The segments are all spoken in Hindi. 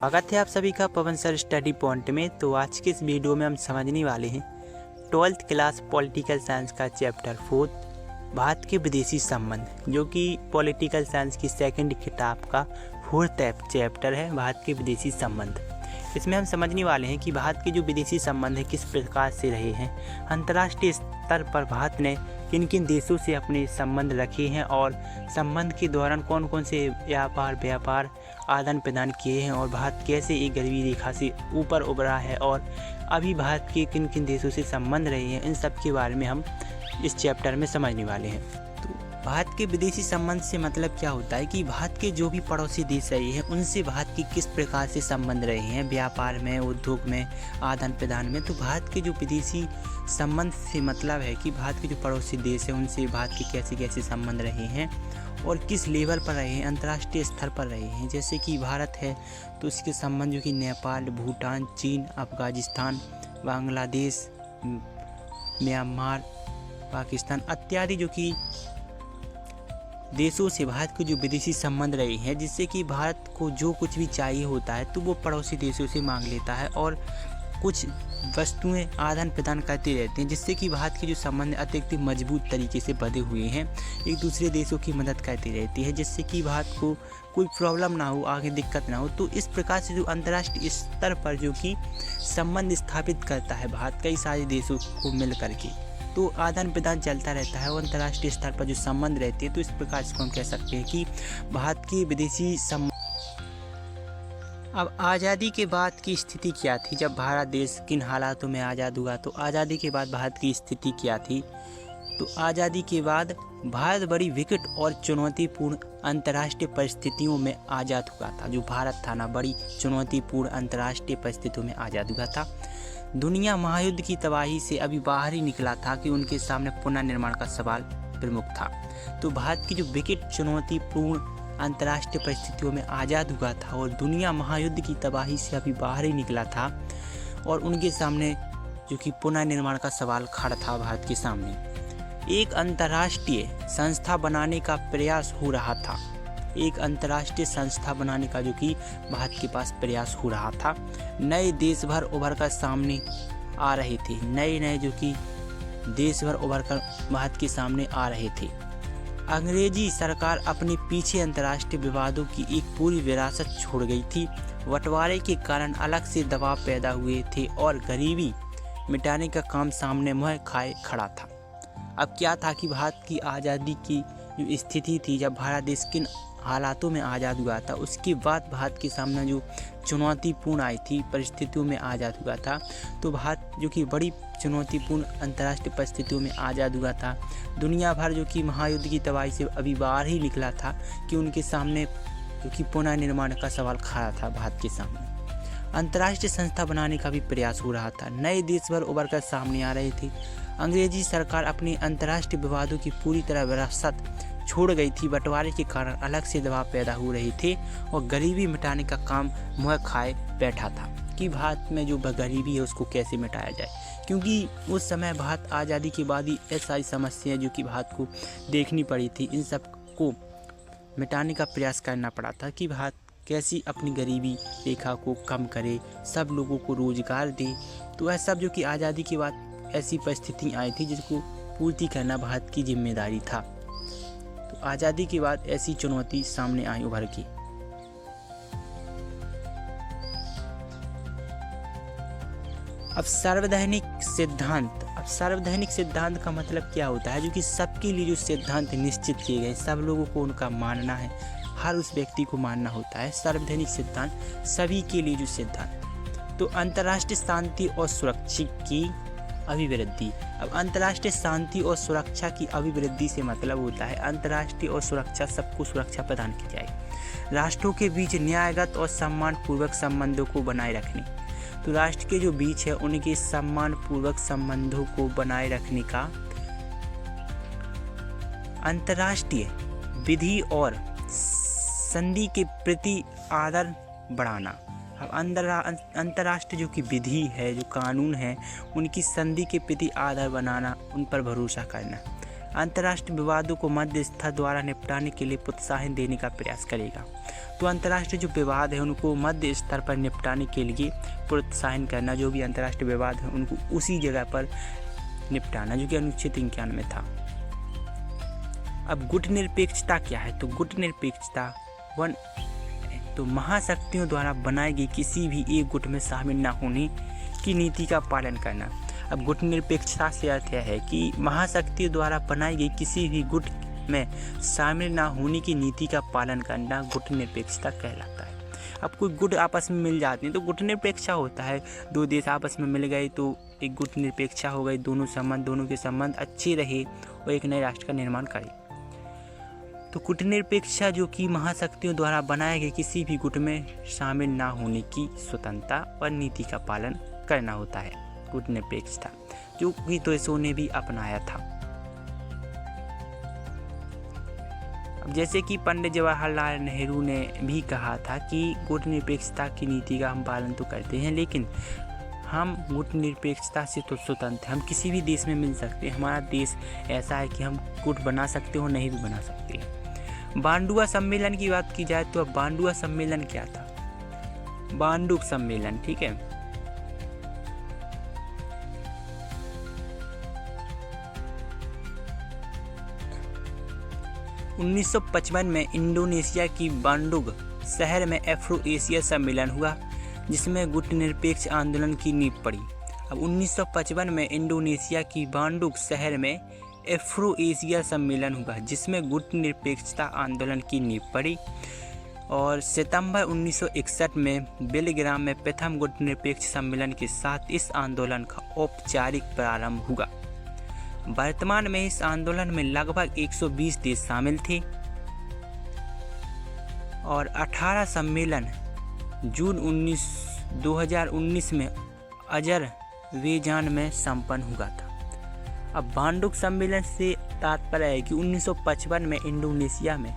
स्वागत है आप सभी का पवन सर स्टडी पॉइंट में। तो आज के इस वीडियो में हम समझने वाले हैं 12th क्लास पॉलिटिकल साइंस का चैप्टर 4 भारत के विदेशी संबंध, जो कि पॉलिटिकल साइंस की सेकंड किताब का 4th चैप्टर है, भारत के विदेशी संबंध। इसमें हम समझने वाले हैं कि भारत के जो विदेशी संबंध है किस प्रकार से रहे हैं, अंतर्राष्ट्रीय स्तर पर भारत ने किन किन देशों से अपने संबंध रखे हैं और संबंध के दौरान कौन कौन से व्यापार आदान प्रदान किए हैं और भारत कैसे एक गरीबी रेखा से ऊपर उभरा है और अभी भारत के किन किन देशों से संबंध रहे हैं, इन सब के बारे में हम इस चैप्टर में समझने वाले हैं। तो भारत के विदेशी संबंध से मतलब क्या होता है कि भारत के जो भी पड़ोसी देश रहे हैं उनसे भारत के किस प्रकार से संबंध रहे हैं, व्यापार में, उद्योग में, आदान प्रदान में। तो भारत के जो विदेशी संबंध से मतलब है कि भारत के जो पड़ोसी देश हैं उनसे भारत के कैसे कैसे संबंध रहे हैं और किस लेवल पर रहे हैं, अंतर्राष्ट्रीय स्तर पर रहे हैं। जैसे कि भारत है तो इसके संबंध जो कि नेपाल, भूटान, चीन, अफगानिस्तान, बांग्लादेश, म्यांमार, पाकिस्तान इत्यादि जो कि देशों से भारत के जो विदेशी संबंध रहे हैं, जिससे कि भारत को जो कुछ भी चाहिए होता है तो वो पड़ोसी देशों से मांग लेता है और कुछ वस्तुएं आदान प्रदान करते रहते हैं, जिससे कि भारत के जो संबंध अत्यधिक मजबूत तरीके से बंधे हुए हैं, एक दूसरे देशों की मदद करती रहती है, जिससे कि भारत को कोई प्रॉब्लम ना हो, आगे दिक्कत ना हो। तो इस प्रकार से जो अंतर्राष्ट्रीय स्तर पर जो कि संबंध स्थापित करता है भारत कई सारे देशों को मिल करके, तो आदान प्रदान चलता रहता है और अंतर्राष्ट्रीय स्तर पर जो संबंध रहते हैं, तो इस प्रकार से हम कह सकते हैं कि भारत के विदेशी संबंध। अब आज़ादी के बाद की स्थिति क्या थी, जब भारत देश किन हालातों में आज़ाद हुआ। तो आज़ादी के बाद भारत की स्थिति क्या थी। तो आज़ादी के बाद भारत बड़ी विकट और चुनौतीपूर्ण अंतर्राष्ट्रीय परिस्थितियों में आज़ाद हुआ था। जो भारत था ना, बड़ी चुनौतीपूर्ण अंतर्राष्ट्रीय परिस्थितियों में आज़ाद हुआ था। दुनिया महायुद्ध की तबाही से अभी बाहर ही निकला था कि उनके सामने पुनर्निर्माण का सवाल प्रमुख था। तो भारत की जो विकट चुनौतीपूर्ण अंतर्राष्ट्रीय परिस्थितियों में आज़ाद हुआ था और दुनिया महायुद्ध की तबाही से अभी बाहर ही निकला था और उनके सामने जो कि पुनर्निर्माण का सवाल खड़ा था भारत के सामने। एक अंतर्राष्ट्रीय संस्था बनाने का प्रयास हो रहा था, एक अंतर्राष्ट्रीय संस्था बनाने का जो कि भारत के पास प्रयास हो रहा था। नए देश भर उभर कर सामने आ रहे थे, नए जो कि देश भर उभर कर भारत के सामने आ रहे थे। अंग्रेजी सरकार अपने पीछे अंतर्राष्ट्रीय विवादों की एक पूरी विरासत छोड़ गई थी। बंटवारे के कारण अलग से दबाव पैदा हुए थे और गरीबी मिटाने का काम सामने मुँह खाए खड़ा था। अब क्या था कि भारत की आज़ादी की जो स्थिति थी, जब भारत देश किन हालातों में आज़ाद हुआ था, उसके बाद भारत के सामने जो चुनौतीपूर्ण आई थी परिस्थितियों में आज़ाद हुआ था। तो भारत जो कि बड़ी चुनौतीपूर्ण अंतर्राष्ट्रीय परिस्थितियों में आज़ाद हुआ था। दुनिया भर जो कि महायुद्ध की तबाही से अभी बाहर ही निकला था कि उनके सामने जो कि पुनर्निर्माण का सवाल खड़ा था भारत के सामने। अंतर्राष्ट्रीय संस्था बनाने का भी प्रयास हो रहा था, नए देश भर उभर कर सामने आ रहे थे। अंग्रेजी सरकार अपने अंतर्राष्ट्रीय विवादों की पूरी तरह विरासत छोड़ गई थी। बंटवारे के कारण अलग से दबाव पैदा हो रहे थे और गरीबी मिटाने का काम मुँह खाए बैठा था कि भारत में जो गरीबी है उसको कैसे मिटाया जाए, क्योंकि उस समय भारत आज़ादी के बाद ही ऐसी समस्याएं जो कि भारत को देखनी पड़ी थी, इन सब को मिटाने का प्रयास करना पड़ा था कि भारत कैसी अपनी गरीबी रेखा को कम करे, सब लोगों को रोजगार दे। तो ऐसा सब जो कि आज़ादी के बाद ऐसी परिस्थिति आई थी जिसको पूर्ति करना भारत की जिम्मेदारी था। तो आज़ादी के बाद ऐसी चुनौती सामने आई उभर की। अब सार्वधानिक सिद्धांत का मतलब क्या होता है, जो कि सबके लिए जो सिद्धांत निश्चित किए गए, सब लोगों को उनका मानना है, हर उस व्यक्ति को मानना होता है। सार्वधानिक सिद्धांत सभी के लिए जो सिद्धांत। तो अंतर्राष्ट्रीय शांति और सुरक्षा की अभिवृद्धि। अब अंतर्राष्ट्रीय शांति और सुरक्षा की अभिवृद्धि से मतलब होता है अंतर्राष्ट्रीय और सुरक्षा, सबको सुरक्षा प्रदान की जाए। राष्ट्रों के बीच न्यायगत और सम्मानपूर्वक संबंधों को बनाए रखने। तो राष्ट्र के जो बीच है उनके सम्मानपूर्वक संबंधों को बनाए रखने का अंतर्राष्ट्रीय विधि और संधि के प्रति आदर बढ़ाना। अब अंतर्राष्ट्रीय जो कि विधि है, जो कानून है, उनकी संधि के प्रति आदर बनाना, उन पर भरोसा करना। अंतर्राष्ट्रीय विवादों को मध्यस्थता द्वारा निपटाने के लिए प्रोत्साहन देने का प्रयास करेगा। तो अंतर्राष्ट्रीय जो विवाद है उनको मध्य स्तर पर निपटाने के लिए प्रोत्साहन करना, जो भी अंतर्राष्ट्रीय विवाद है उनको उसी जगह पर निपटाना, जो कि अनुच्छेद 51 में था। अब गुटनिरपेक्षता क्या है? तो गुटनिरपेक्षता तो महाशक्तियों द्वारा बनाई गई किसी भी एक गुट में शामिल न होने की नीति का पालन करना। अब गुटनिरपेक्षता से अर्थ यह है कि महाशक्तियों द्वारा बनाई गई किसी भी गुट में शामिल न होने की नीति का पालन करना गुटनिरपेक्षता कहलाता है। अब कोई गुट आपस में मिल जाते हैं तो गुटनिरपेक्षा होता है। दो देश आपस में मिल गए तो एक गुटनिरपेक्षा हो गई, दोनों के संबंध अच्छे रहे और एक नए राष्ट्र का निर्माण करे। तो गुटनिरपेक्षा जो कि महाशक्तियों द्वारा बनाए गए किसी भी गुट में शामिल ना होने की स्वतंत्रता और नीति का पालन करना होता है गुटनिरपेक्षता, जो कि देशों ने भी अपनाया था। अब जैसे कि पंडित जवाहरलाल नेहरू ने भी कहा था कि गुटनिरपेक्षता की नीति का हम पालन तो करते हैं, लेकिन हम गुटनिरपेक्षता से तो स्वतंत्र हैं। हम किसी भी देश में मिल सकते हैं। हमारा देश ऐसा है कि हम गुट बना सकते हो, नहीं भी बना सकते हैं। बांडुआ सम्मेलन की बात की जाए तो अब बांडुआ सम्मेलन क्या था? बांडुक सम्मेलन, ठीक है। उन्नीस 1955 में इंडोनेशिया की बांडुग शहर में एफ्रो एशिया सम्मेलन हुआ, जिसमें गुटनिरपेक्ष आंदोलन की नींव पड़ी। अब 1955 में इंडोनेशिया की बांडुग शहर में एफ्रो एशिया सम्मेलन हुआ, जिसमें गुटनिरपेक्षता आंदोलन की नींव पड़ी। और सितंबर 1961 में बेलग्राम में प्रथम गुटनिरपेक्ष सम्मेलन के साथ इस आंदोलन का औपचारिक प्रारंभ हुआ। वर्तमान में इस आंदोलन में लगभग 120 देश शामिल थे और 18 सम्मेलन जून 2019 में अजरबैजान में संपन्न हुआ था। अब बांडुक सम्मेलन से तात्पर्य है कि 1955 में इंडोनेशिया में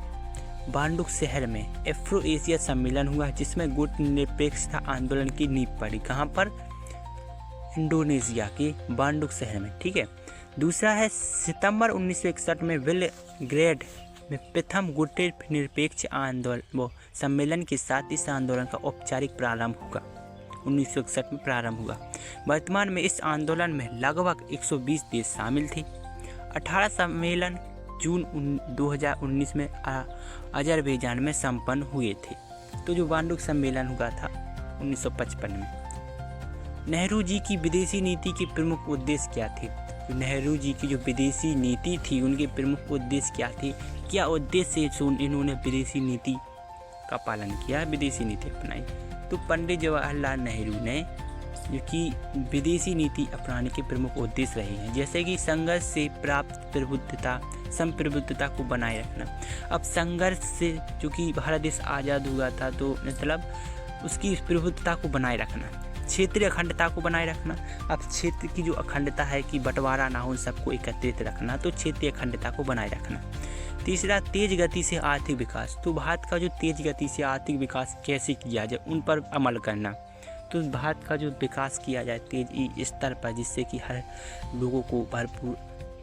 बांडुक शहर में एफ्रो एशिया सम्मेलन हुआ, जिसमें गुटनिरपेक्षता आंदोलन की नींव पड़ी। कहाँ पर? इंडोनेशिया के बांडुक शहर में, ठीक है। दूसरा है सितंबर 1961 में बेलग्रेड में प्रथम गुटनिरपेक्ष आंदोलन सम्मेलन के साथ इस आंदोलन का औपचारिक प्रारंभ हुआ। 1961 में प्रारंभ हुआ। वर्तमान में इस आंदोलन में लगभग 120 देश शामिल थे। 18 सम्मेलन जून 2019 में अजरबैजान में संपन्न हुए थे। तो जो बांडुक सम्मेलन हुआ था 1955 में। नेहरू जी की विदेशी नीति के प्रमुख उद्देश्य क्या थे? तो नेहरू जी की जो विदेशी नीति थी उनके प्रमुख उद्देश्य क्या थे? क्या उद्देश्य से इन्होंने विदेशी नीति का पालन किया, विदेशी नीति अपनाई? तो पंडित जवाहरलाल नेहरू ने जो कि विदेशी नीति अपनाने के प्रमुख उद्देश्य रहे हैं, जैसे कि संघर्ष से प्राप्त प्रभुत्वता, संप्रभुत्वता को बनाए रखना। अब संघर्ष से जो कि भारत देश आज़ाद हुआ था तो मतलब उसकी प्रभुत्वता को बनाए रखना, क्षेत्रीय अखंडता को बनाए रखना। अब क्षेत्र की जो अखंडता है कि बंटवारा ना हो, सबको एकत्रित रखना, तो क्षेत्रीय अखंडता को बनाए रखना। तीसरा, तेज गति से आर्थिक विकास। तो भारत का जो तेज गति से आर्थिक विकास कैसे किया जाए उन पर अमल करना। तो भारत का जो विकास किया जाए तेज स्तर पर, जिससे कि हर लोगों को भरपूर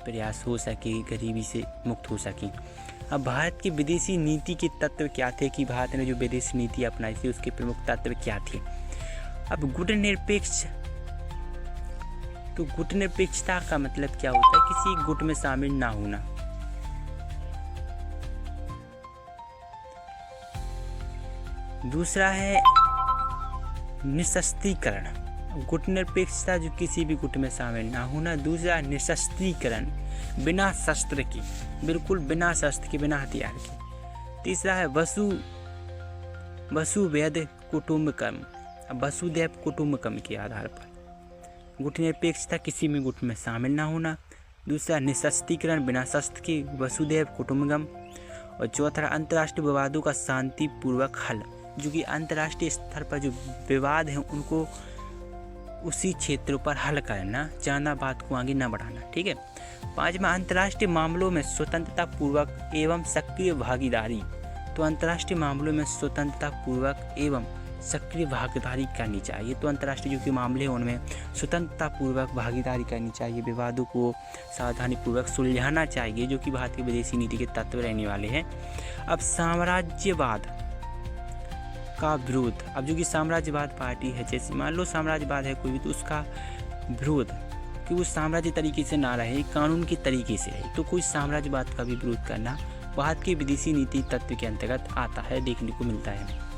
प्रयास हो सके, गरीबी से मुक्त हो सके। अब भारत की विदेशी नीति के तत्व क्या थे कि भारत ने जो विदेशी नीति अपनाई थी उसके प्रमुख तत्व क्या थे? अब गुटनिरपेक्ष, तो गुटनिरपेक्षता का मतलब क्या होता है? किसी गुट में शामिल ना होना। दूसरा है निशस्त्रीकरण। गुटनिरपेक्षता जो किसी भी गुट में शामिल ना होना। दूसरा निशस्त्रीकरण, बिना शस्त्र के, बिल्कुल बिना शस्त्र के, बिना हथियार के। तीसरा है वसुवैध कुटुंबकम, वसुधैव कुटुंबकम के आधार पर गुटनिरपेक्षता किसी भी गुट में शामिल ना होना। दूसरा निशस्त्रीकरण, बिना शस्त्र के, वसुधैव कुटुंबकम। और चौथा अंतर्राष्ट्रीय विवादों का शांतिपूर्वक हल, जो कि अंतर्राष्ट्रीय स्तर पर जो विवाद हैं उनको उसी क्षेत्र पर हल करना, ज़्यादा बात को आगे न बढ़ाना, ठीक है। पांचवा, अंतर्राष्ट्रीय मामलों में स्वतंत्रता पूर्वक एवं सक्रिय भागीदारी। तो अंतर्राष्ट्रीय मामलों में स्वतंत्रता पूर्वक एवं सक्रिय भागीदारी करनी चाहिए। तो अंतर्राष्ट्रीय जो कि मामले हैं उनमें स्वतंत्रतापूर्वक भागीदारी करनी चाहिए, विवादों को सावधानीपूर्वक सुलझाना चाहिए, जो कि भारत की विदेशी नीति के तत्व रहने वाले हैं। अब साम्राज्यवाद का विरोध, अब जो कि साम्राज्यवाद पार्टी है, जैसे मान लो साम्राज्यवाद है कोई भी, तो उसका विरोध कि वो साम्राज्य तरीके से ना रहे, कानून के तरीके से रहे, तो कोई साम्राज्यवाद का भी विरोध करना भारत की विदेशी नीति तत्व के अंतर्गत आता है, देखने को मिलता है।